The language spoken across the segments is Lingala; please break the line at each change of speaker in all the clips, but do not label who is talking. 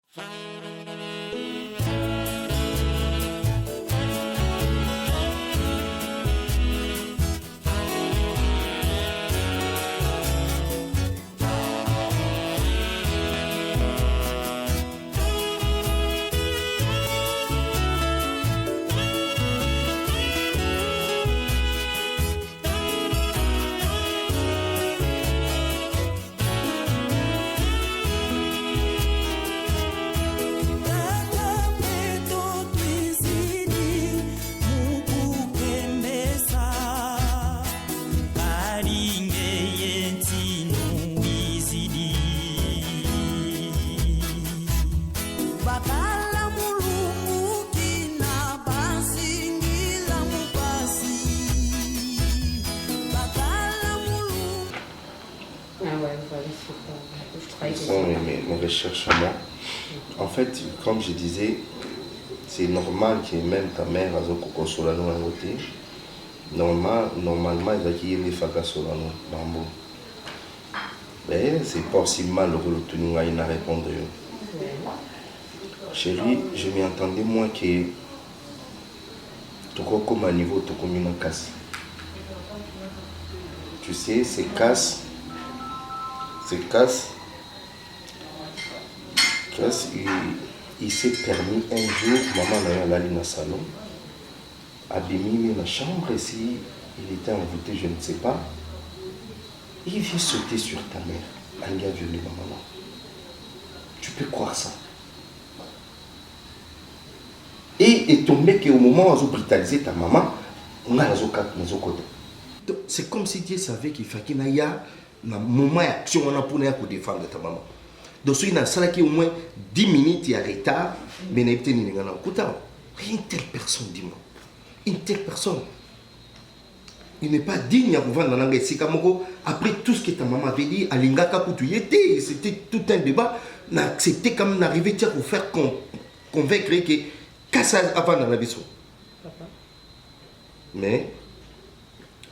Mes recherches à moi. En fait, comme je disais, c'est normal que même ta mère a un solano à côté. Normalement, il va y avoir des fagas solano. Mais c'est pas aussi mal que nous avons répondu. Chérie, je m'y entendais moi que tu as comme un niveau, tu as comme une casse. Tu sais, ces casses, il s'est permis un jour, maman n'a allé dans le salon, abîmé dans la chambre, ici, il était envoûté, je ne sais pas. Il vient sauter sur ta mère, un gars violé maman. Tu peux croire ça? Et tombé qu'au moment où on a brutalisé ta maman, on a les côté. C'est comme si Dieu savait qu'il fallait qu'il y ait un moment d'action pour défendre ta maman. Donc, il y a au moins 10 minutes de retard, mais il y a une telle personne, dis-moi. Une telle personne. Il n'est pas digne à vendre dans la langue. Après tout ce que ta maman avait dit, c'était tout un débat. On a accepté quand même d'arriver à vous faire convaincre que Kassa avant dans la vie. Mais,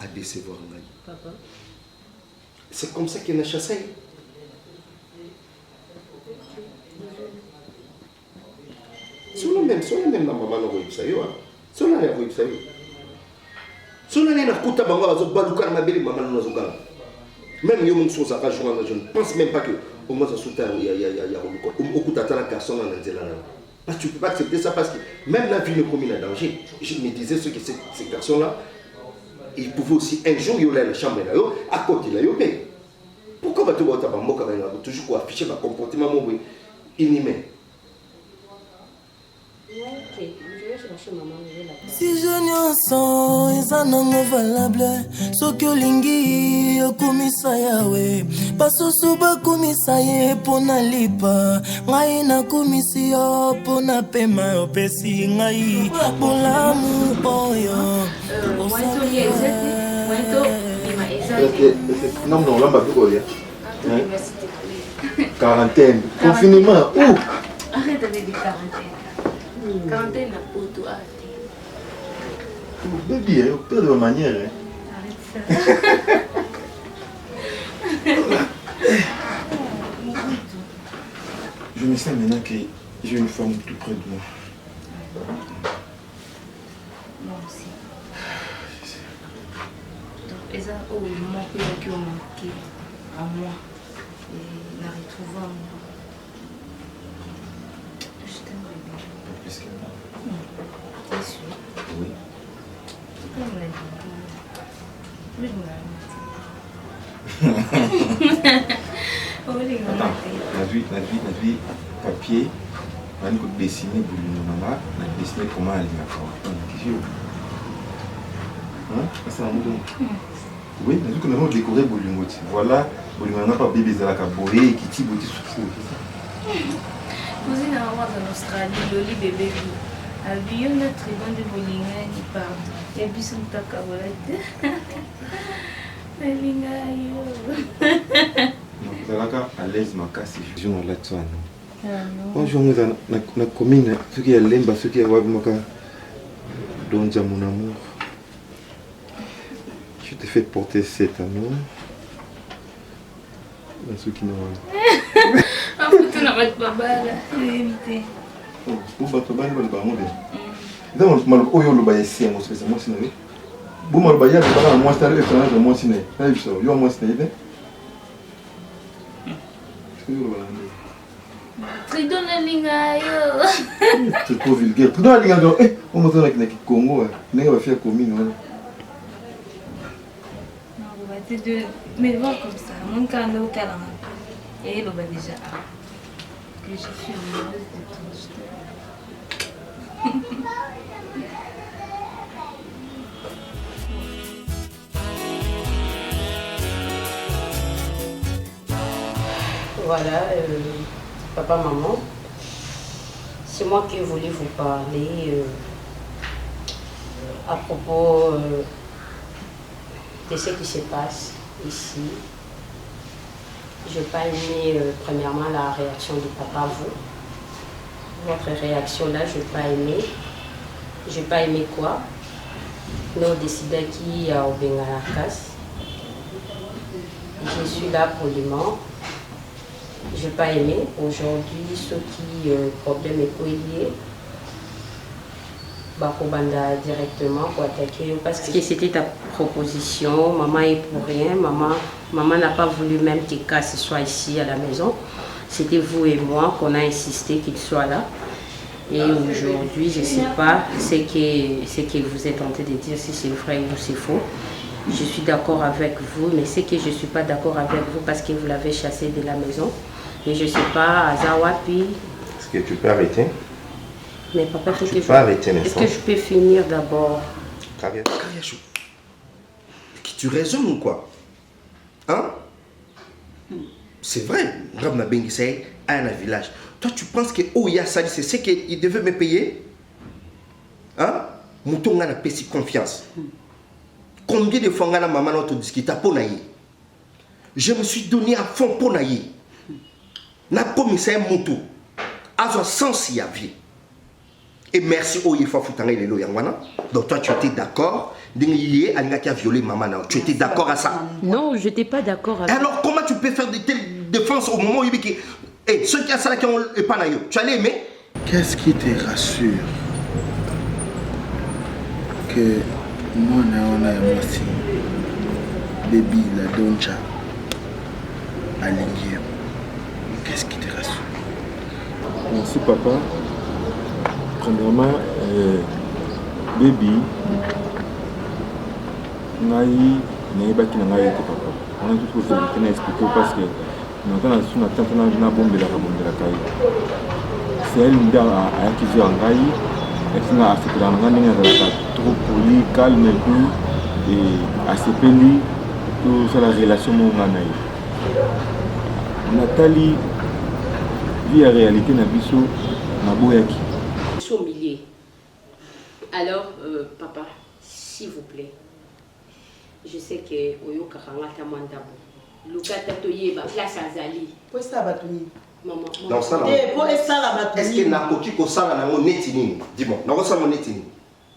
à décevoir. Papa. C'est comme ça qu'il a chassé. Solo même na maman no roipsa yo. Solo na roipsa yo. Solo na kuta bango azo baluka na beli maman no zokala. Même yo mon soza ka journal je ne pense même pas que au moins ça souta ya robuko. Okuta tala personne na nzela na. Parce que tu peux pas accepter ça parce que même la vie ne commet un danger. Je me disais ce que ces garçons là ils pouvaient aussi un jour yo la chambre là yo à côté là yo mais pourquoi va te voir ta bamboka va toujours afficher ma comportement inhumain.
Si je nyonso eza nango valable soki olingi okomisa yawe basusu bakomisa ye mpo na lipa ngai nakomisi yo mpo na pema opesi ngai bolamu oyo
non, là, on quarantaine, confinement, où?
Arrête avec les quarantaines. Quarantaine à Poto.
Baby, au pire de ma manière.
Arrête ça.
Je me sens maintenant que j'ai une femme tout près de moi.
Moi aussi. Donc, et ça, au moment où il a manqué à moi, et la retrouvant. Je t'aime, bébé.
Plus que moi.
T'es sûr?
Oui.
C'est comme la vie. Oui,
la vie, papier, on a dessiné pour le maman, on a dessiné comment elle m'a fait. Hein? Ça va oui, nous avons décoré Bolingoti. Voilà, Bolingoti n'a pas bébé de la cabourée qui tire beauté sur ça.
Vous êtes en Australie, Loli bébé. Avion na triban de Bolingani pardon. Et puis son takabolate. Bolingayo.
Vous allez à l'aise ma casse. Je ne l'ai pas. Bonjour, nous avons la commune. Ce qui est l'emba, ce qui est wabmaka. Donc, mon amour. Je te fais porter cet amour. Dans ceux qui n'ont pas.
Afutu na bat babala. Éviter.
Vous battez bien le ballon bien. Donc mal oyo lo ba yesi ngo c'est moi siné. Vous mal ba ya ba moi stare et moi siné. Là je yo moi siné.
Tridon na linga yo.
C'est trop vulgaire. Tridon na linga do on me donne avec Congo. N'est va faire commune.
Non, on va te de mais voir comme ça. Mon quand le hôtel et il va déjà que je suis amoureuse de toi.
Voilà, papa, maman, c'est moi qui voulais vous parler à propos de ce qui se passe ici. Je n'ai pas aimé premièrement la réaction de papa, vous. Votre réaction là, je n'ai pas aimé. Je n'ai pas aimé quoi? Nous décidons qui a au Bengalakas. Je suis là pour le moment. Je n'ai pas aimé. Aujourd'hui, ce qui problème est lié, Bakobanda directement pour attaquer. Parce que c'était ta proposition. Maman est pour rien. Maman n'a pas voulu même que Cass soit ici à la maison. C'était vous et moi qu'on a insisté qu'il soit là. Et aujourd'hui, je ne sais pas ce que vous êtes tenté de dire, si c'est vrai ou c'est faux. Je suis d'accord avec vous, mais c'est que je ne suis pas d'accord avec vous parce que vous l'avez chassé de la maison. Et je ne sais pas, à Zawapi.
Est-ce que tu peux arrêter?
Mais papa,
tu peux arrêter,
est-ce que je peux finir d'abord?
Kariachou, tu raisonnes ou quoi? Hein? C'est vrai, Rabna Bengisei a un village. Toi, tu penses que Oya Sali, c'est ce qu'il devait me payer? Hein? Mouton a payé confiance. Combien de fois la maman a discuté pour naïe? Je me suis donné à fond pour naïe. N'a pas mis ça un mouton. À son sens, il y a vie. Et merci au Yefa Foutanga et Lelo Yangwana. Donc toi, tu étais d'accord? D'enlier Alinga qui a violé maman. Tu étais d'accord à ça?
Non, je n'étais pas d'accord avec.
Alors comment tu peux faire de telles défenses au moment où il y a ceux qui ont ça qui ont le panayo? Tu allais aimer?
Qu'est-ce qui te rassure que moi, on a aussi baby la doncha à l'Indienne? Qu'est-ce qui te rassure?
Merci papa. Premièrement, baby, naï baki na ngai papa. On a tout fait pour expliquer parce que nous avons sous notre temps na bombe la kai. C'est elle qui a accusé en ngai. Elle a fait la ngai trop poli, calme et assez poli tout ça la relation mon ngai. Nathalie vit la réalité na biso na boyaki.
Au milieu. Alors, papa, s'il vous plaît, je sais que Oyo Karangata Mandabo, Lukata Toye, place à Zali.
Pour ça, Batuni.
Maman.
Dans ça, est-ce que narcotique au sang n'a netini? Dis-moi, n'a pas netini?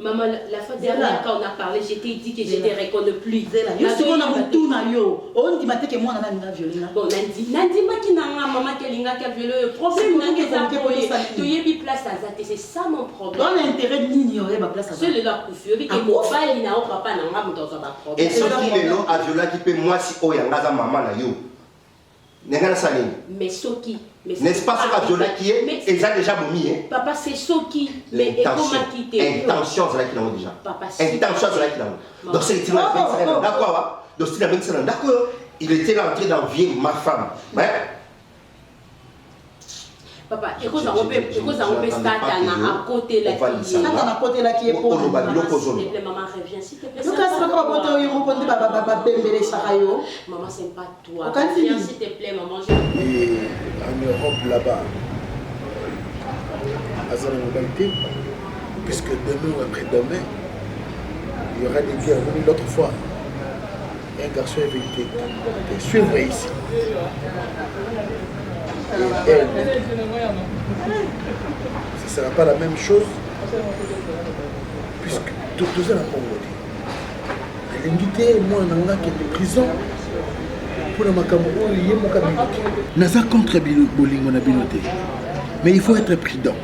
Maman, la fois dernière quand on a parlé, je t'ai dit que je ne te reconnais plus.
Yo c'est qu'on a tout na yo. On dit que moi on a violé.
Bon, Nandi maki na maman kelinga qui a violé. Le problème c'est que tu y es place à Zate, c'est ça mon problème.
Dans l'intérêt de l'ignorer ma place à Zate.
C'est le la couffure que mon père il n'a pas papa na ngam dans un problème.
Et ce qui est là a violé qui peut moi si oyanga za maman na yo. N'engana salini.
Mais Soki,
n'est-ce pas ce qu'a violé qui est? Et ça déjà boumi hein.
Papa c'est Soki, mais comment quitter?
Intention c'est là qu'il a déjà.
Papa
intention c'est là qu'il a. Donc c'est d'accord. Donc c'est la d'accord. Il était là en train d'envier ma femme. Ouais.
Papa, et quand on peut start à côté là qui est.
À côté là qui est pour.
S'il te plaît, maman, reviens, s'il te plaît.
Nous casse pas quand on rencontre baba bembele sarayo.
Maman, c'est pas toi. Reviens, s'il te plaît, maman.
Et en Europe là-bas, à sa modalité, puisque demain ou après-demain, il y aura des guerres. L'autre fois, un garçon est venu te suivre ici. Et elle, ce ne sera pas la même chose, puisque tout ça n'a pas voté. L'invité, moi, on a qui est de prison, pour le makambo il y a mon cabinet naza contre bolingo na binote mais il faut être prudent.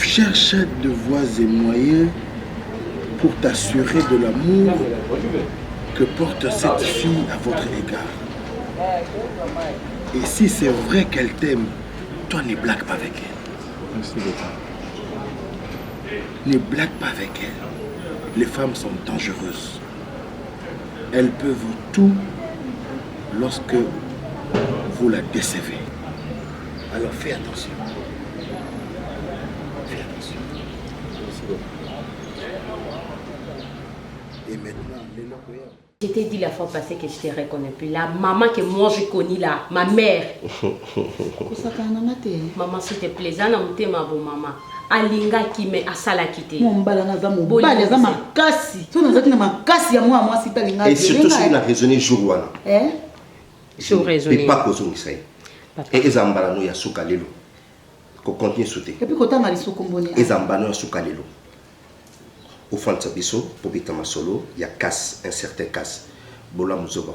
Cherche de voies et moyens pour t'assurer de l'amour que porte cette fille à votre égard. Et si c'est vrai qu'elle t'aime, toi ne blague pas avec elle.
Merci beaucoup.
Ne blague pas avec elle. Les femmes sont dangereuses. Elles peuvent tout lorsque vous la décevez. Alors fais attention. Fais attention.
Merci beaucoup.
Et maintenant, les locaux.
Je t'ai dit la fois passée que je ne te reconnais plus. La maman que moi je connais là, ma mère. Maman, s'il te plaît, ça n'a pas ma bonne maman. Alinga qui me asala quitté.
Et surtout si on a raisonné jour
Je raisonné.
Et pas cause de ça. Et Zambala nous ya souka lelo. Ko continue sauter.
Et puis quand on a les sous-combonés.
Et Zambala nous souka lelo. Au fond de sa biso, pour bitama solo, il y a casse, un certain casse. Bola muzoba.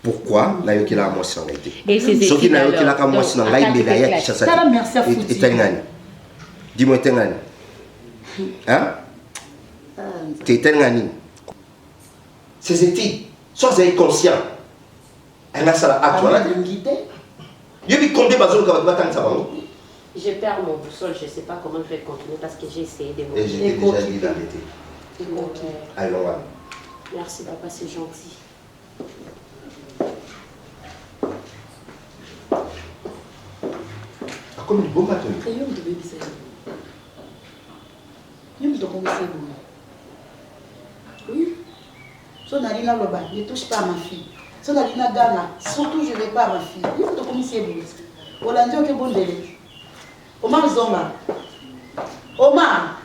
Pourquoi la yoki la moi sans été. Ce qui n'a yoki la ka moi sans ngai mais la yaki chassa.
Merci à Fouti.
Et tengani. Dis-moi tengani. Hein? T'es tengani. Ces études, sois conscient. Elle a ça là actuellement. Je vais combien de bazooka va battre ça va.
Je perds mon boussole, je ne sais pas comment je vais continuer parce que j'ai essayé de
Et j'ai déjà dit d'arrêter. Allez, on va.
Merci papa, c'est gentil.
Comme du beau matin.
Oui. Si Nalina Loba, ne touche pas à ma fille. Si Nalina Gana, surtout je ne vais pas à ma fille. Il faut te commisser. Hollande, ok, bon délai. Omar Zonga. Omar.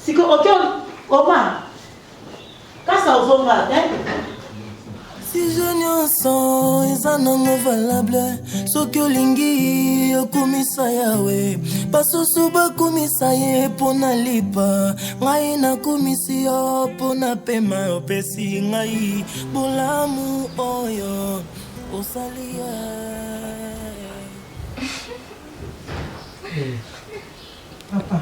Si que ok, Omar. Kasa Zonga,
Si je nyonso eza nango valable soki olingi okumisa yawe basusu bakumisa ye mpo na lipa ngai nakumisi yo mpo na pema opesi ngai bolamu oyo osali ye.
Papa.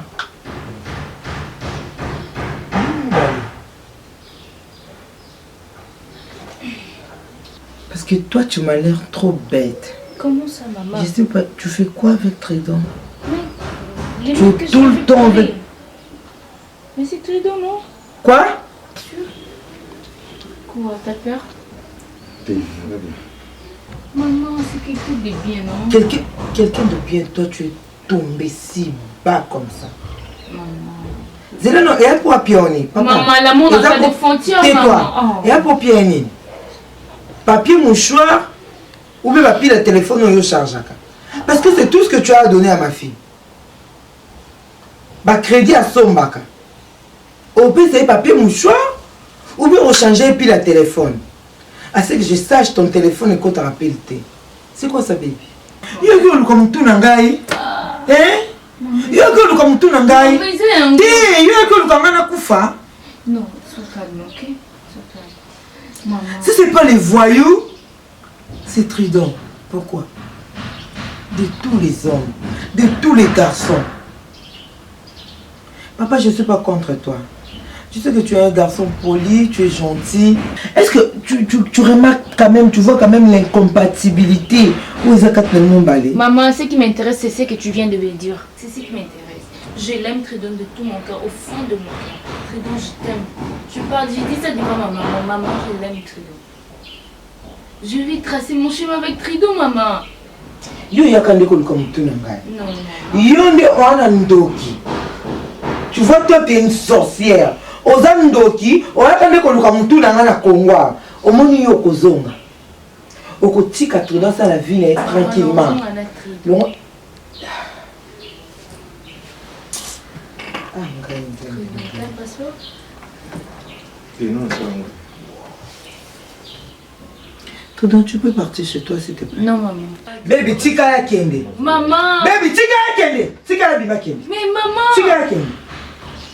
Parce que toi, tu m'as l'air trop bête.
Comment ça, maman?
Je sais pas, tu fais quoi avec Tridon?
Mais
tu es tout le temps avec...
Mais c'est Tridon, non?
Quoi?
Quoi, t'as peur? Maman, c'est quelqu'un de bien, non?
Quelqu'un de bien, toi, tu es tombé si bas comme ça.
Maman.
Zéla, non, et à quoi pionner?
Maman, l'amour n'a pas de frontières,
tais-toi. Et à quoi pionner? Papier mouchoir ou bien papier de téléphone au charge. Parce que c'est tout ce que tu as donné à ma fille. Bah crédit à Sombaka. Au pire c'est papier mouchoir ou bien on changeait et puis le téléphone. À ce que je sache ton téléphone et qu'on te rappelle. C'est quoi ça baby? Yo comme tout nangai. Hein? Yo comme tout nangai. Yo comme na kufa.
Non, sois calme, ok? Maman.
Si ce n'est pas les voyous, c'est Tridon. Pourquoi? De tous les hommes, de tous les garçons. Papa, je ne suis pas contre toi. Tu sais que tu es un garçon poli, tu es gentil. Est-ce que tu remarques quand même, tu vois quand même l'incompatibilité?
Maman, ce qui m'intéresse, c'est ce que tu viens de me dire. C'est ce qui m'intéresse. Je l'aime Tridon de tout mon cœur, au fond de mon cœur. Tridon, je t'aime. J'ai dit ça devant ma maman. Maman, je l'aime Tridon. Je vais tracer mon chemin avec Tridon, maman.
Yo yakande comme tout nangai.
Non,
Yo ne wana ndoki. Tu vois toi tu es une sorcière. Oza ndoki, oyakande comme tout nangai na Kongwa. Omoni yo kozonga. Okotika tout dans la ville tranquillement. Non. Donc tu peux partir chez toi s'il te plaît.
Non maman.
Baby tika ya kende.
Maman.
Baby tika ya kende. Tika ya bima kende.
Mais maman.
Tika ya kende.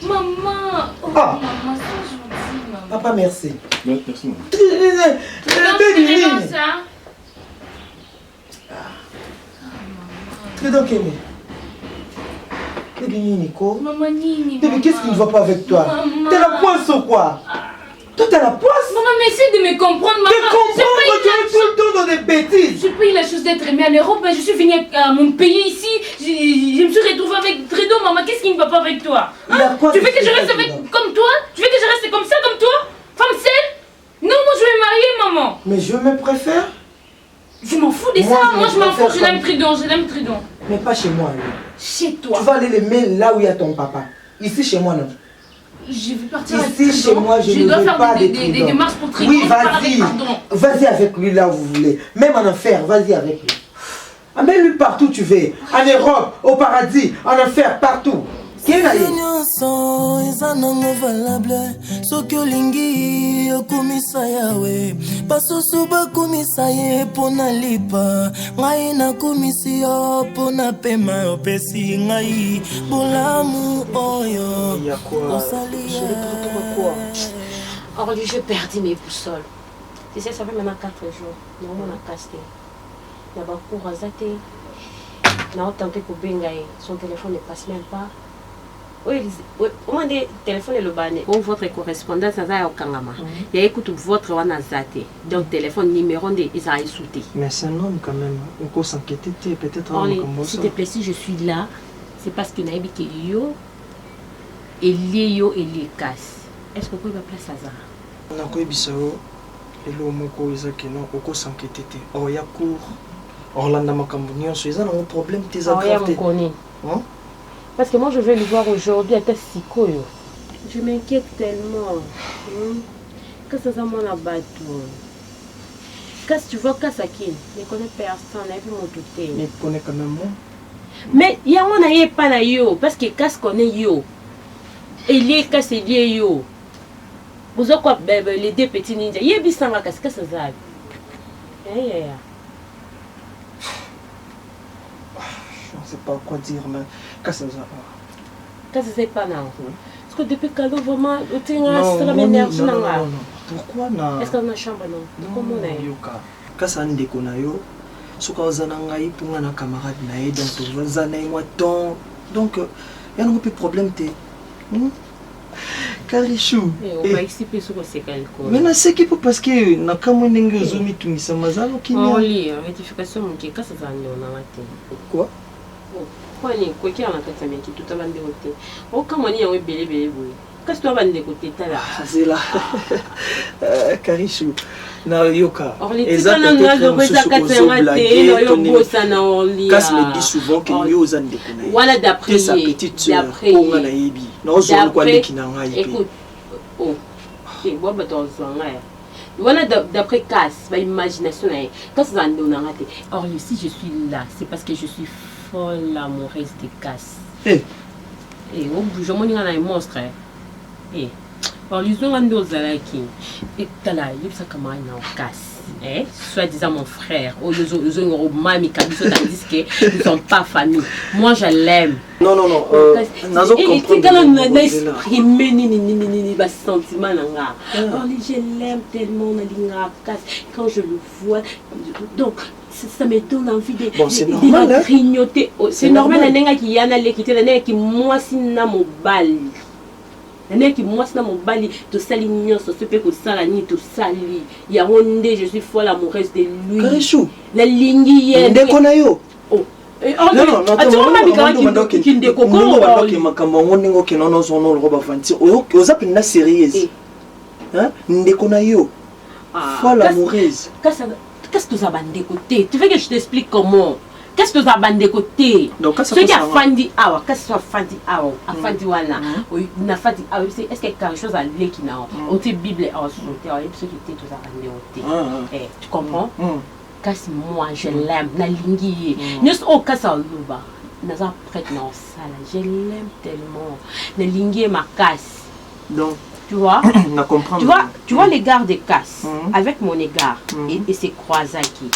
Maman. Oh, maman, c'est gentil maman.
Papa, merci.
Merci, maman.
C'est ça.
Très donc aimé. Nico.
Maman, Nini.
Mais qu'est-ce qui ne va pas avec toi? T'as la poisse ou quoi? Toi, t'as la poisse?
Maman, mais essaie de me comprendre, maman.
Te comprendre, tu es tout le temps dans des bêtises.
J'ai pas eu la chance d'être aimée en Europe, je suis venue à mon pays ici. Je me suis retrouvée avec Tredo, maman. Qu'est-ce qui ne va pas avec toi? Tu veux que je reste comme toi? Tu veux que je reste comme ça, comme toi? Femme seule? Non, moi je vais me marier, maman.
Mais je me préfère.
Je m'en fous de ça. Moi je m'en fous, je l'aime Tridon, je l'aime Tridon.
Mais pas chez moi. Lui.
Chez toi.
Tu vas aller les mettre là où il y a ton papa. Ici chez moi, non.
Je vais partir avec
Ici
Tridon.
chez moi, je ne
dois
veux
faire
pas
des démarches pour Tridon.
Oui, vas-y. Vas-y avec lui là où vous voulez. Même en enfer, vas-y avec lui. Amène-lui partout où tu veux. En Europe, au paradis, en enfer, partout.
nyonso eza nango valable soki olingi okumisa yawe basusu bakumisa ye mpo na lipa ngai nakumisi yo mpo na pema opesi ngai bolamu oyo osali
Orly, je perdis mes boussoles. Tu sais, ça fait maintenant 4 jours. Non, on a casté. Il y a beaucoup de razaté. On a tenté pour Bengaï. Son téléphone ne passe même pas. Oui, au moins des téléphones et le banné. Pour votre correspondance, ça a au Kangama. Il y a écoute votre wanazate. Donc, téléphone numéro de ils ont sauté.
Mais c'est un homme quand même. On peut s'inquiéter peut-être.
S'il te plaît, si je suis là, c'est parce que Naïbi qui est yo, et Léo et les casse. Est-ce que vous pouvez m'appeler Sazara?
On a quoi bisao? Et le moko ezaki non, on peut s'inquiéter. Oh, il y a cours. Orlando Makambunio, ils ont un problème. Tes
aggraves. Parce que moi je vais le voir aujourd'hui à Tassiko. Je m'inquiète tellement. Qu'est-ce que ça m'a là-bas? Qu'est-ce que tu vois Kassaki? Je ne connais personne, je n'ai vu mon douté.
Mais tu connais quand même moi.
Mais il y a un qui n'est pas là, parce que Kass connaît yo. Et les Kass est lié yo. Vous avez quoi les deux petits ninjas? Il y a bien ça, qu'est-ce que ça va?
Je ne sais pas quoi dire, mais qu'est-ce que ça va?
Qu'est-ce que c'est pas là? Parce que depuis que nous vraiment, tu as une énergie là.
Pourquoi non?
Est-ce qu'on a une chambre non? Comment on est?
Qu'est-ce qu'on dit qu'on a yo? Ce qu'on a eu pour un camarade naïf, donc on a eu moi temps. Donc il y a un peu de problème t'es. Karichou.
On va expliquer ce que c'est quelque chose.
Mais na c'est qui parce que na kama ndenge zomi tumisa mazalo kinya.
Oli, rectification mon qui kasa za ndio na wate.
Quoi?
Quoi ni quoi qui a na kata meki tout abande côté. O kama ni yawe belé boy. Qu'est-ce que tu vas bande côté ta là?
C'est là. Karichou. Na yoka.
Exactement na kweza kata mate no yo bossa na oli.
Kas me dit souvent que yo zande kona.
Voilà d'après
sa petite sœur. On a yebi. Na zo kwa leki na ngai.
Écoute. Oh. Et bon bah dans zanga. Voilà d'après Cass, ma imagination là. Quand ça en donne raté. Or si je suis là, c'est parce que je suis folle amoureuse de Cass.
Eh.
Et au bout je m'en ai un monstre. Eh. Or ils ont un dos zalaki. Et t'as il ça comment il en Cass. Eh, soi-disant mon frère, ils ont mami kabiso tandis que ils sont pas famille. Moi je l'aime.
Non. Nazo comprendre.
Quand on a exprimé ni bas sentiment là. Je l'aime tellement na linga Cass. Quand je le vois, donc ça me donne envie de grignoter. C'est normal la nenga qui yana lekité la nenga qui moi si na mobile. Les qui moi c'est mon bali to sali nyonso se peut que ça la ni to sali ya ronde je suis folle amoureuse de lui.
Karichou
la lingi ye
ndeko yo.
Oh
non attends mama ki ndeko ko ba ki makambo ngoningo ki nono zono lo ba fanti oza pena sérieuse. Hein ndeko na yo. Folle amoureuse.
Qu'est-ce que tu as bandé côté? Tu veux que je t'explique comment? Qu'est-ce que tu as bandé côté? Ce qui a fandi awa, qu'est-ce que tu as fandi awa? A fandi wala. Na fandi awa, est-ce qu'il y a quelque chose à lire qui n'a pas? On te Bible en sauté, on ce qui était tout à bandé côté. Tu comprends? Qu'est-ce moi je l'aime, na lingi. Nous au qu'est-ce à l'ouba? Nous avons prêt dans ça là, je l'aime tellement. Na lingi ma casse.
Donc
tu vois?
Tu
vois l'égard de Cass avec mon égard et c'est Croisaki.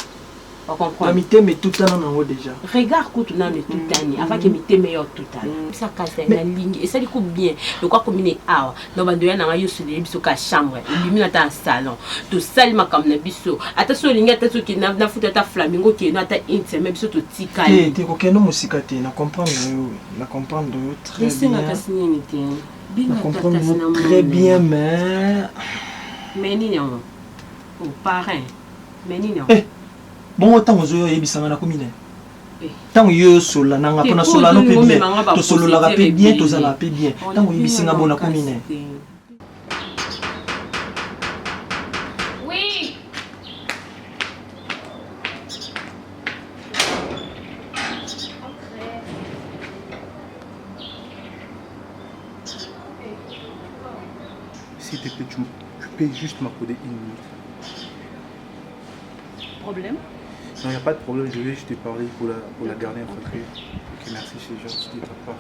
On comprend.
La mité mais tout le temps en haut déjà.
Regarde quand on a tout l'année, avant que mité meilleur tout l'année. Ça casse la ligne et ça lui coupe bien. Le quoi combiner ah, dans bande ya na yo sur les biso ka chambre, lui na ta salon. Tout sale ma comme na biso. Attention linga ta qui na futa ta flamingo qui na ta intime même biso to tika.
T'es kokeno musika te, na comprendre très bien. Na comprendre très bien mais
ni non. Au parrain. Mais ni non.
Bon autant aux yeux ebisanga na commune. Tant yo sola nanga pona sola no pe bien. To solo la pe bien, to zala pe bien. Tant ebisinga bona commune.
Oui.
S'il te plaît, tu peux juste m'accorder 1 minute.
Problème?
Non, il n'y a pas de problème, je vais juste te parler pour la dernière fois. Ok, merci, c'est gentil de ta part.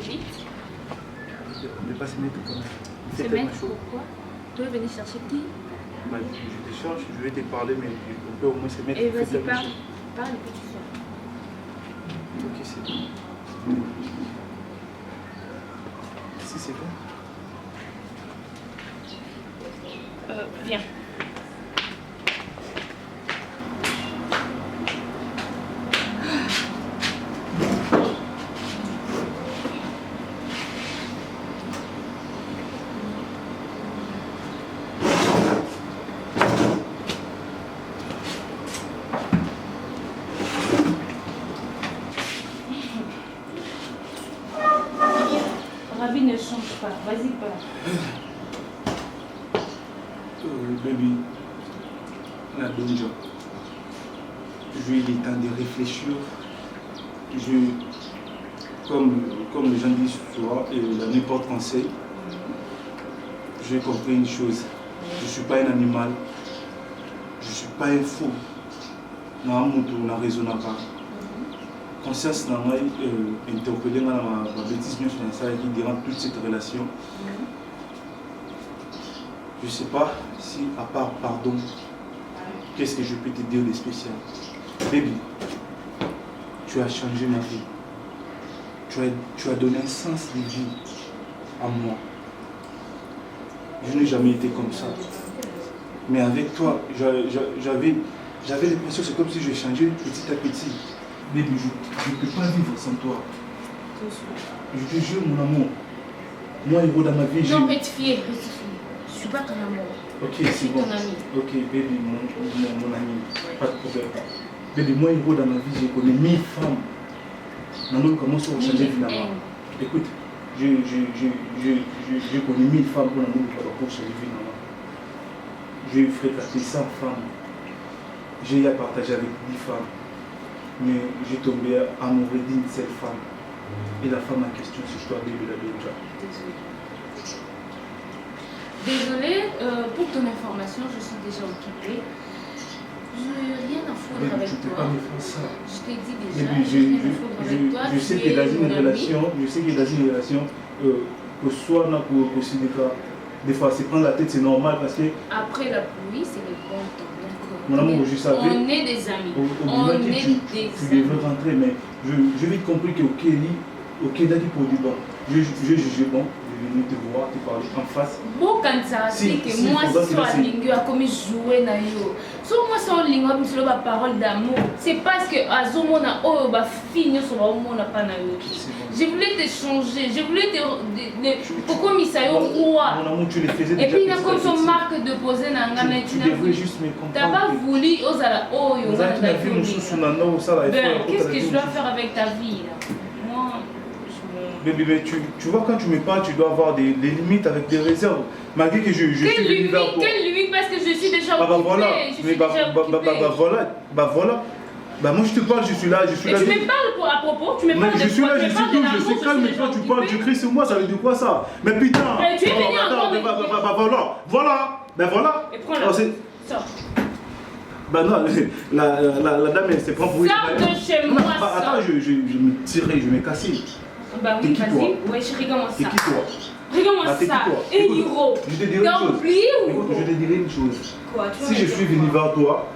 Vite.
Ne pas se mettre quand même.
Se mettre pourquoi? Tu veux venir chercher qui?
Bah, je te cherche, je vais te parler, mais on peut au moins se mettre.
Et vas-y, parle. Parle et que tu sors.
Ok, c'est bon. Si c'est bon.
Viens. Ravi ne change pas. Vas-y, parle.
Baby, la donjon. J'ai eu le temps de réfléchir. Comme les gens disent souvent, et la n'importe conseil, j'ai compris une chose. Je ne suis pas un animal. Je ne suis pas un fou. Je ne raisonne pas. Conscience n'a pas interpellé ma bêtise qui durant toute cette relation. Je ne sais pas si, à part pardon, qu'est-ce que je peux te dire de spécial. Baby, tu as changé ma vie. Tu as donné un sens de vie à moi. Je n'ai jamais été comme ça. Mais avec toi, j'avais l'impression que c'est comme si je changeais petit à petit. Baby, je ne peux pas vivre sans toi. Je te jure, mon amour. Moi, héros dans ma vie,
non, rectifier. Je ne suis pas ton amour.
Ok, c'est bon. Ok, baby, mon ami, pas de problème. Baby, moi, héros dans ma vie, j'ai connu 1000 femmes. Maintenant, comment ça va changer finalement? Écoute, j'ai connu 1000 femmes pour changer finalement. J'ai fréquenté 100 femmes. J'ai eu à partager avec 10 femmes. Mais j'ai tombé amoureux d'une seule femme. Et la femme en question, c'est toi, baby, la déjà.
Désolée, pour ton information, je suis déjà occupée. Je n'ai rien à foutre avec
toi.
Pas
ça.
Je t'ai dit déjà,
je sais que dans une relation, que soit pour des fois, c'est prendre la tête, c'est normal parce que...
Après la pluie, c'est le bon temps.
Mon amour, je savais...
On est des amis. On est des amis.
Tu devrais rentrer, mais j'ai vite compris qu'au Kéda qui produit bon. Je jugeais bon. Venir te voir, te parler en face.
Bon, quand ça dit que moi, si on a lingue, a comme jouer na yo. Si moi, si on lingue, c'est la parole d'amour. C'est parce que à ce moment-là, oh, bah, finir sur le moment, on n'a pas na yo. Je voulais te changer, je voulais te. Pourquoi Misayo roi?
Mon amour, tu les faisais.
Et puis, il y a comme son marque de poser na ngana, tu
devrais juste me comprendre.
T'as pas voulu, aux ala, oh, yo, qu'est-ce que je dois faire avec ta vie là? Moi.
Baby, tu vois, quand tu me parles, tu dois avoir des limites avec des réserves. Malgré que je suis
venu vers toi. Quelle limite? Parce que je suis déjà occupée.
Voilà. Voilà. Bah moi je te parle, je suis là.
Tu me parles à propos, tu me parles de
je suis là, je suis calme, mais toi tu parles, tu cries sur moi, ça veut dire quoi ça? Mais putain.
Tu es venu encore.
Voilà.
Et prends-la. Sors.
Bah non, la dame elle se prend pour...
Sors de chez moi.
Attends, je me tirais, je me cassais.
Bah oui, vas-y. Ouais, chérie, comment ça?
C'est qui toi?
Regarde-moi ça. Et Hiro.
Je te dirai une chose. Écoute, je te dirai une chose.
Quoi?
Si je suis venu vers toi,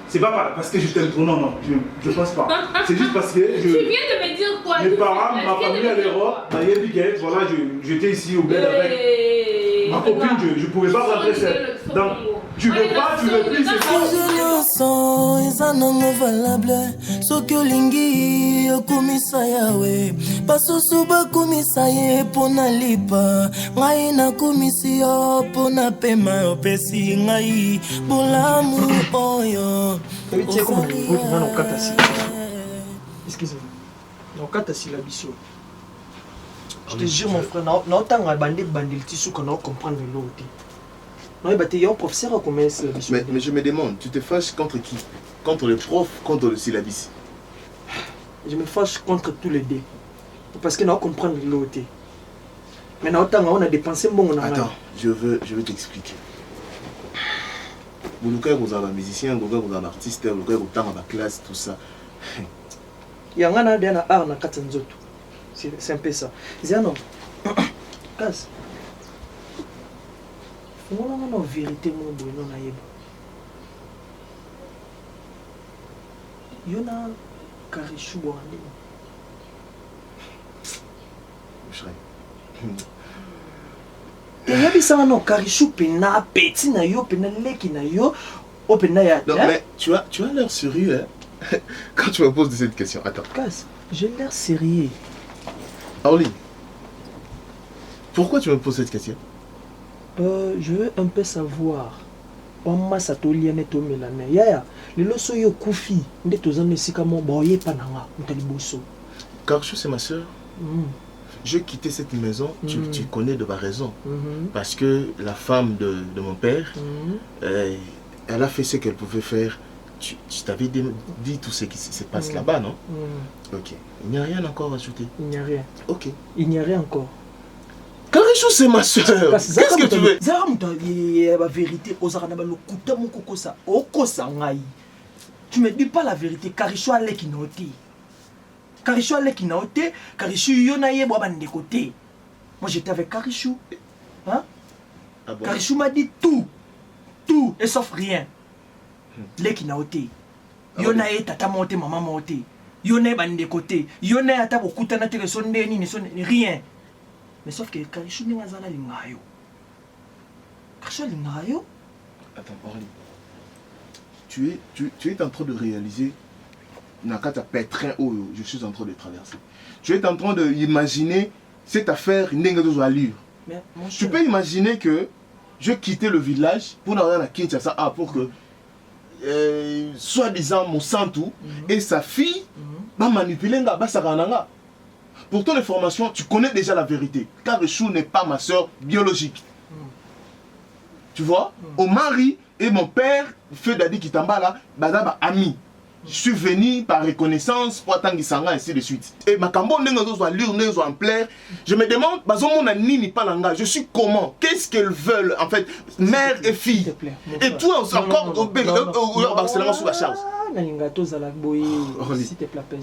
c'est pas parce que je t'aime trop, non, je pense pas. C'est juste parce que
Tu viens de me dire quoi?
mes parents, ma famille à l'Europe, voilà, j'étais ici au bled avec ma copine, je pouvais pas rentrer seul. Donc, tu veux pas, tu veux plus, c'est ça.
eza nango valable soki olingi okumisa yawe basusu bakumisa ye mpo na lipa ngai nakumisi yo mpo na pema opesi ngai bolamu oyo
je te jure mon frère naotanga bandeli ti suka nao comprendre lelo te professeur
mais je me demande, tu te fâches contre qui? Contre le prof, contre le syllabus?
Je me fâche contre tous les deux. Parce que nous comprenons l'autre. Mais nous on a dépensé bon.
Attends, je veux t'expliquer. Vous avez un musicien, vous avez un artiste, vous avez un classe, tout ça.
Il y a un bien à art dans Katanzoto. C'est un peu ça. C'est un homme. Casse. On a une vérité, mon boy, non, il y en a Karichou Bourandi. Il y a des gens qui Karichou pena petit na yo pena leki na yo opena ya.
Non mais tu as l'air sérieux hein? Quand tu me poses cette question. Attends.
Casse, j'ai l'air sérieux.
Orly, pourquoi tu me poses cette question?
Je veux un peu savoir. Oma satolia neto melane. Yaya, le loso yo kufi. Nde tozane sika mo boye pananga. Mutaliboso.
Karichou c'est ma soeur. J'ai quitté cette maison, tu connais de ma raison. Parce que la femme de mon père, elle a fait ce qu'elle pouvait faire. Tu t'avais dit tout ce qui se passe là-bas, non? Ok. Il n'y a rien encore à ajouter?
Il n'y a rien.
Ok.
Il n'y a rien encore.
Karichou c'est ma soeur. Qu'est-ce que tu veux?
La vérité, tu me dis pas la vérité. Karichou a qui noté. Karichou a qui noté. Karichou yonaye boabande côté. Moi j'étais avec Karichou. Hein? Ah bon? Karichou m'a dit tout. Tout et sauf rien. Les qui noté. Yonaye tata monté, maman monté. Yonaye bande côté. Yonaye ata bokuta na tele sonde ni rien. Mais sauf que Karichou n'est pas allé lingayo. Karichou lingayo.
Attends, Orly. Tu es en train de réaliser Nakata pétrin où je suis en train de traverser. Tu es en train d'imaginer cette affaire n'engageuse allure. Tu peux imaginer que je quittais le village pour aller à Kinshasa pour que soi-disant mon santou et sa fille va manipuler Basarananga. Pour ton information, tu connais déjà la vérité. Karichou n'est pas ma soeur biologique. Tu vois? Au mari et mon père, Feu Dadi Kitambala, Badaba ami. Je suis venu par reconnaissance pour attendre Sanga ainsi de suite. Et ma cambo n'est en plaire. Je me demande, je suis comment? Qu'est-ce qu'elles veulent en fait? Mère et fille. Et tout encore au Barcelone sous la charge.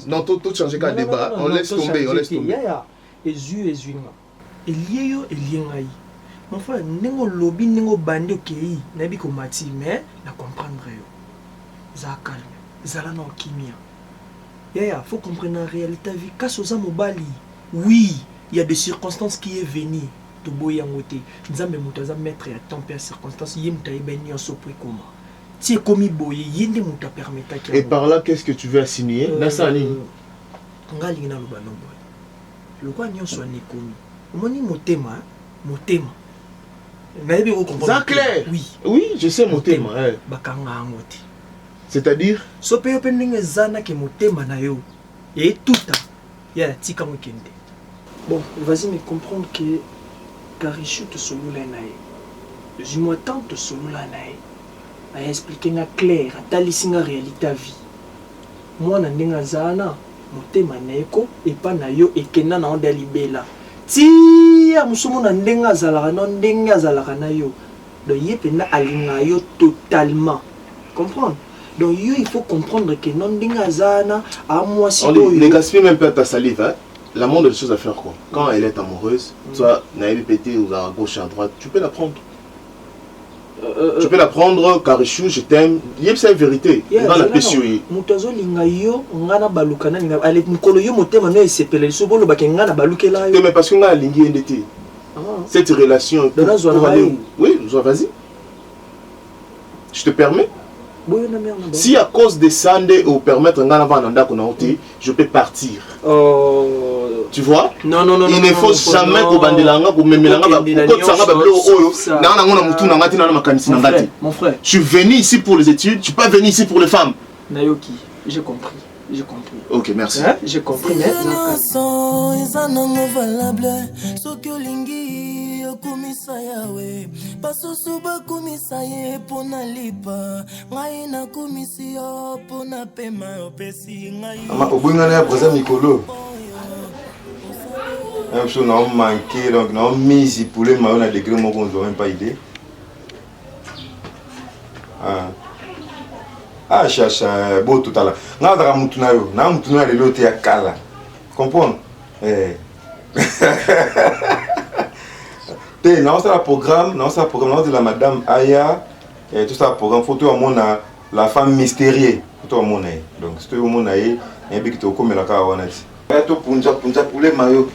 Non, tout changer qu'un débat. On laisse tomber, on laisse tomber.
Mon frère, nengo lobby nengo bandi okei, nabi ko mati mais na comprendre yo. Za calme, zala na kimia. Yaya, faut comprendre la réalité vie kasoza mobali. Oui, il y a des circonstances qui est venu to boya ngote. Nzambe mutaza mettre ya tempé circonstances yemta ebeni oso pour comment. Ti komi boye yende muta permettre ki.
Et par là qu'est-ce que tu veux assigner? Nasani.
Ngali na lobano boy. Le quoi nyonso ani komi. Omoni motema, motema.
C'est clair. Oui, je sais mon thème. C'est-à-dire
bon, vas-y me comprendre que Karichou te solo la nae. Je m'attends te solo la nae. A expliquer na clair, a talisi na réalité vie. Moi na ndenga zana, motema naeko et pas na yo ekena na onda libela. Tia musumu na ndenga zalaka na ndenga zalaka na yo. Donc yepena alinga yo totalement. Comprendre? Donc yo il faut comprendre que non ndenga zana à moi si
on ne gaspille même pas ta salive hein. la moindre des choses à faire quoi. Quand elle est amoureuse, toi, Naïli pété ou à gauche à droite, tu peux la prendre. Tu peux la prendre, Karichou, je t'aime. C'est la vérité. Dans la péché.
Mutazo lingayo, ngana balukana, ale mukolo yo motema no esepele sobolo bakengana balukela yo.
Mais parce que ngana lingi ndete. Cette relation pour aller. Oui, vas-y. Je te permets. Si à cause des sandés ou permettre je peux partir. Tu vois?
Non, non, non.
Il ne faut jamais que Bandelanga ou Memelanga mon frère. Je suis venu ici pour les études, je ne suis pas venu ici pour les femmes.
Nayoki, j'ai compris. J'ai compris.
Ok, merci.
Hein? J'ai compris.
On a manqué, donc on a mis pour les maillots à degré, moi on n'a même pas idée. Ah, chacha, beau tout à l'heure. On a mutuna de l'autre à Kala. Comprends? Non, c'est un programme, non, de la madame Aya, et tout ça, programme photo à mon la femme mystérieuse. Photo à mon donc, c'est au mon aïe, un peu qui te comme la caravane. Et tout punja pour les maillots.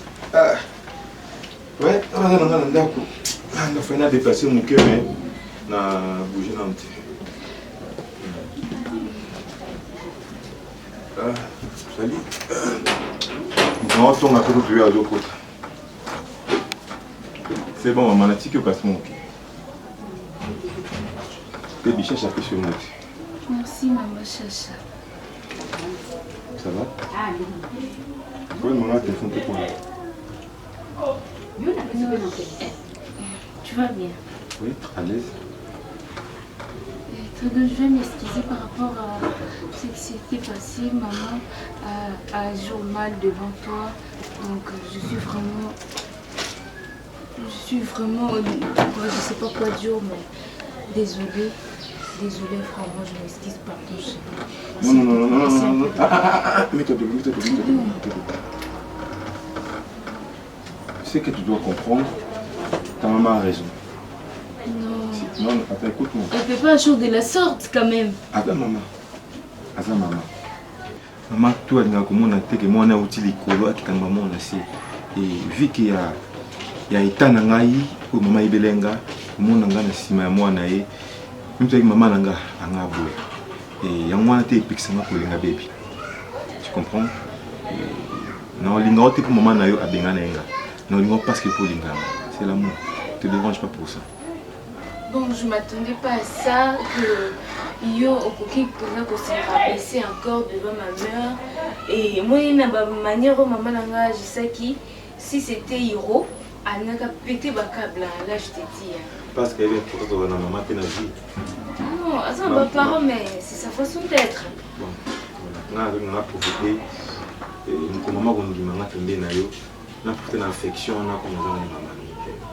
Ouais, on a fait un déplacer mon cœur, mais on a bougé dans le petit. Salut. Non, on a tout vu à l'autre côté. C'est bon, maman, tu as cassé mon pied. T'es biché chaque sur moi.
Merci, maman Chacha.
Ça va? Oui, maman, téléphone pour toi.
Tu vas bien?
Oui, à l'aise.
Je vais m'excuser par rapport à ce qui s'était passé. Maman a jour mal devant toi. Donc je suis vraiment, je sais pas quoi dire, mais désolée. Désolée, vraiment, je m'excuse, pardon.
Non. Mets-toi debout. Tu sais que tu dois comprendre, ta maman a raison. Non, attends, écoute-moi.
Elle ne fait pas un jour de la sorte quand même.
Attends, maman. Maman, toi, tu as dit que moi, on a utilisé les colos qui t'ont maman aussi. Et vu qu'il y a état nangai, ou maman ibelenga, mon nanga na sima moi nae, même toi maman nanga anga boue. Et yang moi t'es pixanga pour lenga baby. Tu comprends? Non, l'ingo t'es pour maman nayo abenga nenga. Non, l'ingo parce que pour lenga. C'est l'amour. Ne te dérange pas pour ça.
Bon, je ne m'attendais pas à ça, que yo okoki pour se rabaisser encore devant ma mère. Et moi, il y a une manière où maman langa, je sais qui, si c'était Hiro, elle n'a qu'à péter ma câble, là je te dis.
Parce qu'elle est pour toi, maman, t'es nazi.
Non, ça va pas, mais c'est sa façon d'être.
Bon, voilà. On a profité. Nous, maman, on nous dit, maman, tu es là, on a porté une affection, on a comme ça, maman.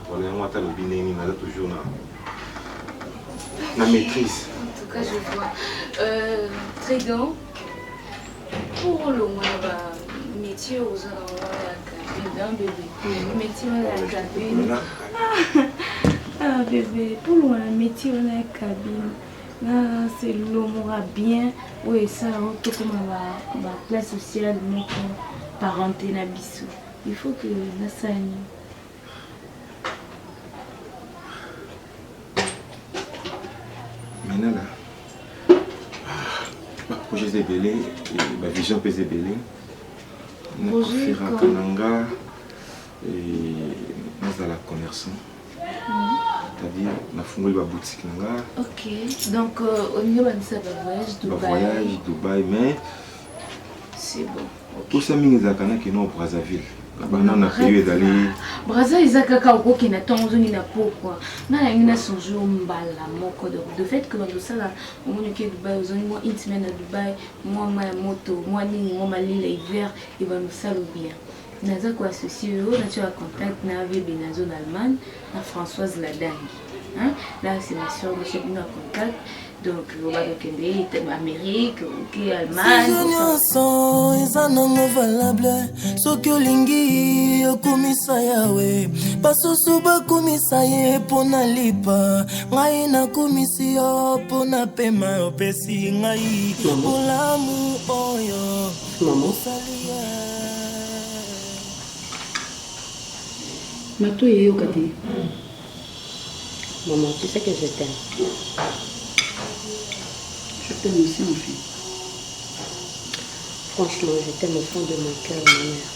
Voilà, on a toujours la maîtrise.
En tout cas, je vois. Très bien. Pour le moins, métier aux cabine, bébé. Métier à la cabine. Ah, bébé, pour le métier à la cabine. Là, c'est l'homme bien. Oui, ça, tout comme ma place sociale, mon parenté, n'abissou. Il faut que la sagne.
Maintenant là, projet de belé, ma vision peut être belé. On a fait un kananga et nous allons la commerçant. C'est-à-dire, on a fondé la boutique nanga.
Ok, donc au niveau de ça, voyage Dubaï.
Voyage Dubaï, mais
c'est bon.
Tout ça, c'est ce qui est au Brazzaville. On a prévu d'aller.
Brazzaville, c'est ce qui est à pourquoi. On a changé de fait que dans ça, on a Dubaï, on a une semaine à Dubaï, moi, ma moto, moi, ma l'île l'hiver, et va nous saluer bien. Nous avons associé, on a contact avec Benazo d'Allemagne, Françoise Ladangi. Hein? Là, c'est ma soeur, je suis venue en contact. Donc, on va donc aller en Amérique, ok, Allemagne.
Eza nango valable soki olingi okumisa yawe basusu bakumisa ye mpona lipa ngai nakumisi yo mpona pema opesi ngai olamu oyo osali ye.
Mato yeyoka te. Maman, tu sais que je t'aime.
Je t'aime aussi, mon fils.
Franchement, je t'aime au fond de mon cœur, ma mère.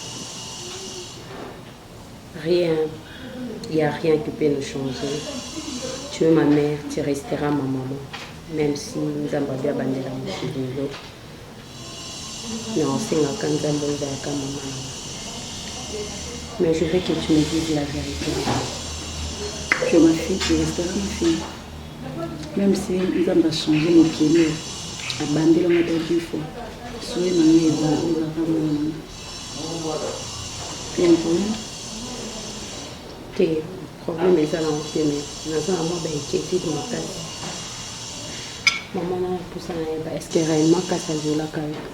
Rien, il n'y a rien qui peut nous changer. Tu es ma mère, tu resteras ma maman. Même si nous avons bien bandé la mouche de l'eau. Mais on sait quand nous avons maman. Mais je veux que tu me dises la vérité.
Tu es ma fille, tu resteras ma fille. Même si nous avons changé mon pied, à bander le mot du fond. Soyez ma mère, vous avez un problème?
Le problème est à l'entrée, mais nous avons inquiété de mon cas. Maman, pour ça, est-ce que réellement, quand ça joue la carrière?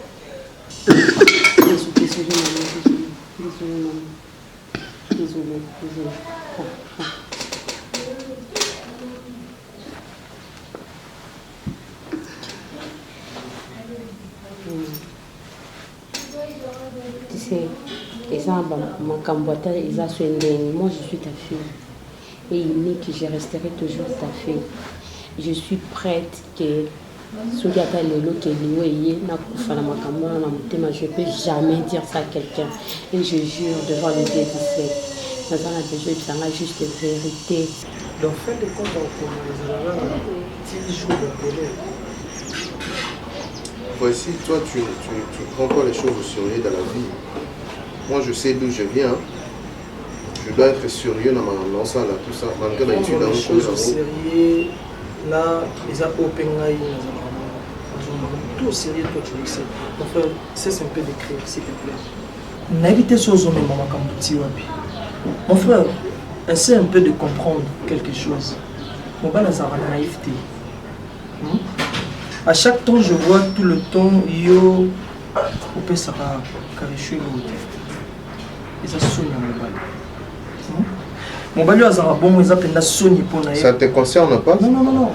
Désolée, maman. Tu sais, moi je suis ta fille. Et il n'est que je resterai toujours ta fille. Je suis prête que je ne peux jamais dire ça à quelqu'un. Et je jure devant le Dieu du ciel. Nous avons besoin de savoir juste la vérité.
Donc, fin de compte, on a 10 jours de colère.
Voici, toi, tu prends pas les choses au sérieux dans la vie. Moi, je sais d'où je viens. Je dois être sérieux dans ma ça, là, tout ça. Malgré l'étude,
les choses au sérieux, là, les open tout au sérieux, toi, tu le sais. Mon frère, cesse un peu d'écrire, s'il te plaît. N'habitez sur zone, maman, comme petit wapi. Mon frère, essaie un peu de comprendre quelque chose. Mon bal a la naïveté. À chaque temps, je vois tout le temps, yo, au peut ça va caresser l'autre. Et ça sonne mon bal. Mon bal, il bon, ils appellent la sonne pour naïf.
Ça te concerne pas?
Non,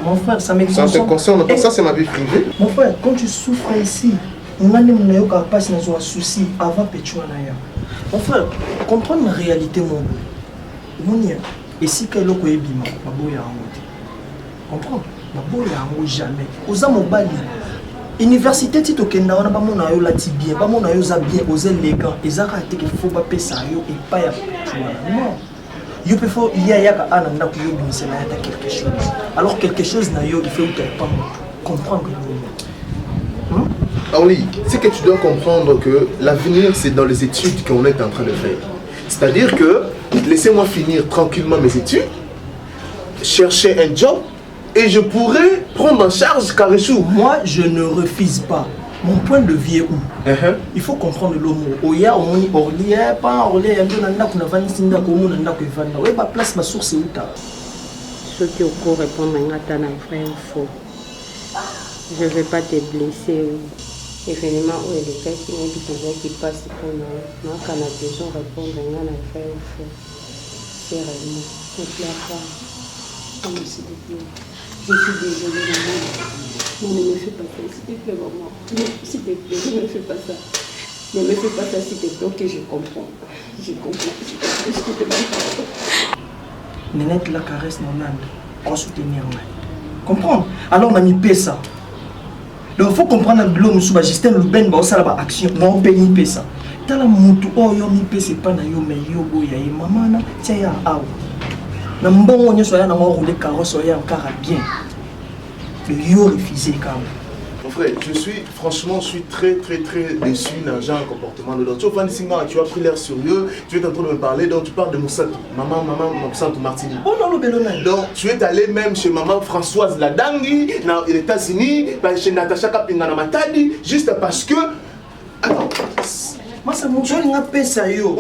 mon frère, ça me concerne.
Ça te concerne pas? Ça, c'est ma vie privée.
Mon frère, quand tu souffres ici, on a des soucis avant que tu en ailles. Mon frère, comprendre la réalité, mon gars. Et si quelqu'un est bima, ma boy a comprends? Ma boy a jamais. Osa mon bali. Université tito kenda on a pas mon ayo la tibien, pas mon ayo za bien, oser les gars. Et ça a été qu'il faut pas payer ça yo et pas ya tu vois. Non. Yo peut faut il y a ka ana na ku yo bimisa na ta quelque chose. Alors quelque chose na yo il faut pas comprendre.
Aouli, c'est que tu dois comprendre que l'avenir c'est dans les études qu'on est en train de faire. C'est-à-dire que laissez-moi finir tranquillement mes études, chercher un job et je pourrais prendre en charge Karechou.
Moi, je ne refuse pas. Mon point de vue est où? Il faut comprendre l'homme. Oya, on y orlier, pas orlier, il y a un peu de vanille, il ma place, ma source est où?
Ce qui au cours répondre à Nathan, frère, faux. Je ne vais pas te blesser. Événement où il y a quelqu'un qui passe pour nous. Moi, quand on a besoin de répondre à un frère, faux. C'est réellement. Ne pleure pas. S'il te plaît. Je suis désolée, maman. Non, ne me fais pas ça, s'il te plaît, maman. S'il te plaît, ne me fais pas ça. Ne me fais pas ça, s'il te plaît. Ok, je comprends. Je comprends. Je te demande.
Nénette la caresse mon âme. En soutenir. Comprends? Alors, on a mis paix ça. Donc, il faut comprendre que l'homme est Justin Louben, ça la action. Non, on peut ni paix ça. Dans la moutou, oh, yo, mi paix, c'est pas na yo, mais yo, boya, maman, tiens, ya, ah. Na mbongo nyo soya na mo rouler carrosse soya encore bien. Yo refusé quand même.
Mon frère, je suis très déçu d'un genre de comportement de l'autre. Tu vois, tu as pris l'air sérieux, tu es en train de me parler, donc tu parles de Moussatou, maman Moussatou Martini.
Oh non, le bellonnet.
Donc tu es allé même chez maman Françoise Ladangui, dans les États-Unis, chez Natacha Kapingana Matadi, juste parce que. Attends.
Moi, ça m'a fait un peu ça, yo.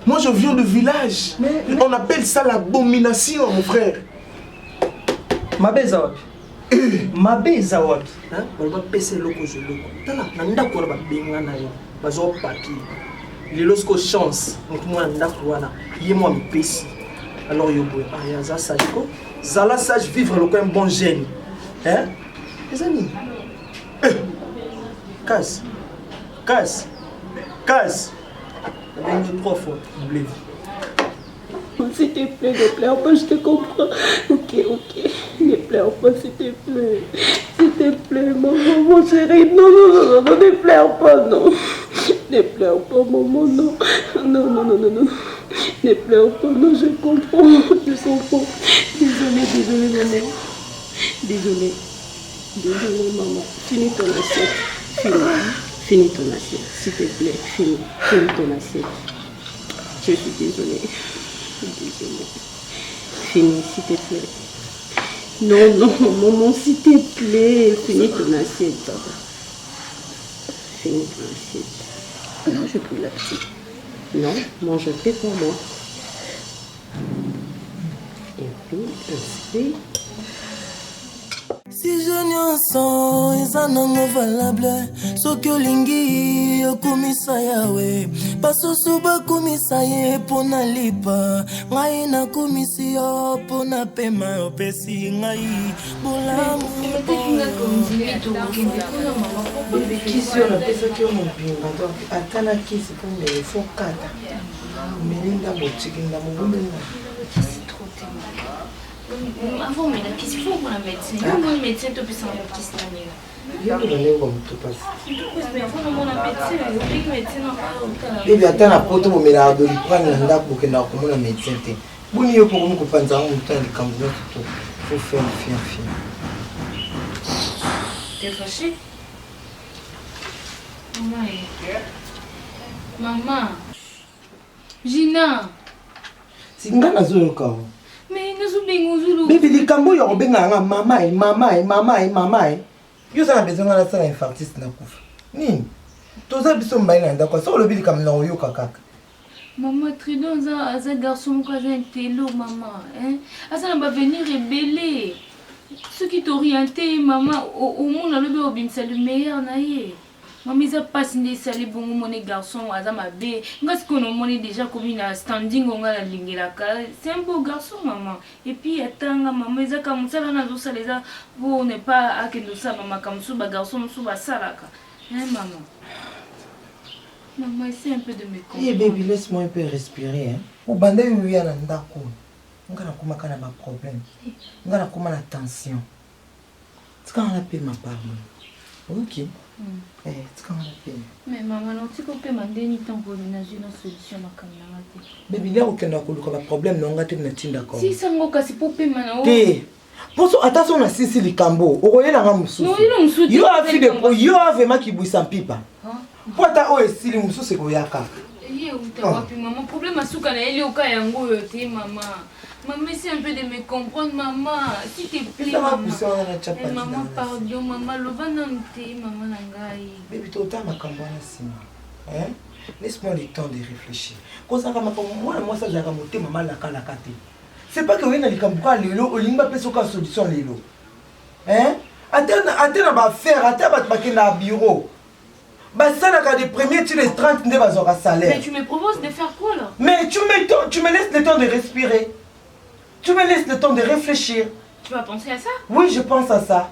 Moi, je viens de village. On appelle ça l'abomination, mon frère.
Mabeza wapi? Mabeza wapi? Baloba pese loko zoloko. Tala, na ndako wana babenga na yo. Bazo papier. Lelo sko chance. Donc moi ndako wana ye moi mipesi. Alors yo boy, ya za sage ko. Zala sage vivre le un bon jeune. Hein? Les amis. Casse. Casse. Casse. La dernière 3 fois, oubliez.
S'il te plaît, ne pleure pas, je te comprends. Ok. Ne pleure pas, s'il te plaît. S'il te plaît, maman, mon chéri. Non, ne pleure pas, non. Ne pleure pas, maman, non. Non. Ne pleure pas, non, je comprends. Désolée, maman. Désolée, maman. Finis ton assiette. Finis ton assiette, s'il te plaît. Finis ton assiette. Je suis désolée. Finis, s'il te plaît. Non, maman, s'il te plaît. Finis ton assiette, papa. Finis ton assiette. Non, je peux la petite. Non, mange un peu pour moi. Et puis, ainsi.
Si je nyonso eza nango valable soki olingi okumisa yawe basusu bakumisa ye mpo na lipa ngai nakumisi yo mpo na pema opesi ngai bolamu
kisi oyo napesaki yo mobimba donc ata na kisi mpo efo kata melinga botikinga mobumenga
avant mais la question faut qu'on la médecin le médecin te peut s'en qui se tient
yo ndone ngo mtu pasi
mais avant mon médecin le médecin n'a pas
bibi ata na poto bomela do liprane na ndako ke na komona médecin te buni yo pour ko panza ngo mtu ndi kambo to faut faire fier
t'es fâché maman Gina
singa nazo ka
mais nous bengo zulu
bibi likambo yo benga nga mama yo sana besoin na sala infarctus na kufa nini toza biso mbayi na ndako so lobi likambo na yo kakaka
maman Tridon za garçon ko za intello maman hein asa va venir rebeller ce qui t'orienté maman au monde lobi obimsa le meilleur na ye maman ça passe ne sali bongo mon garçon aza mabe ngasi kono moni déjà comme une standing onga la lingela ka c'est un beau garçon maman et puis atanga maman ça comme ça na zo saleza vous ne pas akendo ça maman comme ça ba garçon suba salaka hein maman c'est un peu de mes comprendre.
Eh baby laisse-moi un peu respirer hein au banda yo ya na ndako ngana kuma kana ba problème ngana kuma na tension c'est quand on appelle ma parole ok.
Mais maman, non, tu peux pas demander tant pour une solution à caméra.
Baby, là aucun problème, non, on va te mettre d'accord.
Si ça m'a cassé pour payer maintenant.
Pour ça, attention à Sissi Likambo. Au royaume, la ramoussou.
Non, il a
yo a fait de pro, yo a vraiment qui bouille sans pipa. Pour ta o et si les moussous c'est goyaka.
Maman, problème à souka na ele au cas yango yote maman. Maman, c'est un peu de me comprendre, maman. S'il te plaît, maman. Maman, pardon, maman. Lova nante, maman nangai.
Baby, toi, ma campagne sima. Hein? Laisse-moi le temps de réfléchir. Quand ça va moi ça j'ai ramonté maman la kate. C'est pas que oui na likambuka lelo olimba peso ka solution lelo. Hein? Attends ba faire, attends ba na bureau. Bah ça n'a des premiers tu les 30 ne va aura salaire.
Mais tu me proposes de faire quoi là?
Mais tu me laisses le temps de respirer. Tu me laisses le temps de réfléchir.
Tu vas penser à ça?
Oui, je pense à ça.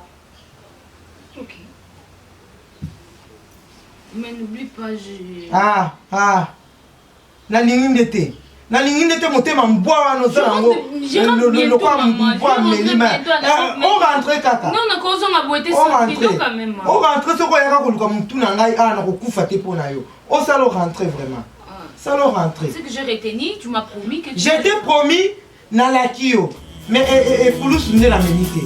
Ok. Mais n'oublie pas, j'ai...
Ah. Na lingindete. Na lingindete motema mbwa no za ngo. Le quoi mbwa melima. On rentre kaka.
Non, na kozo ma boité ça quand même.
On rentre ce ko yaka ko luka mtu na ngai na ko kufa te pona yo. On ça le rentrer vraiment. Ça le rentrer.
C'est que j'ai retenu, tu m'as promis que tu...
Je t'ai promis na la kio. Mais et Foulous ne la ménité.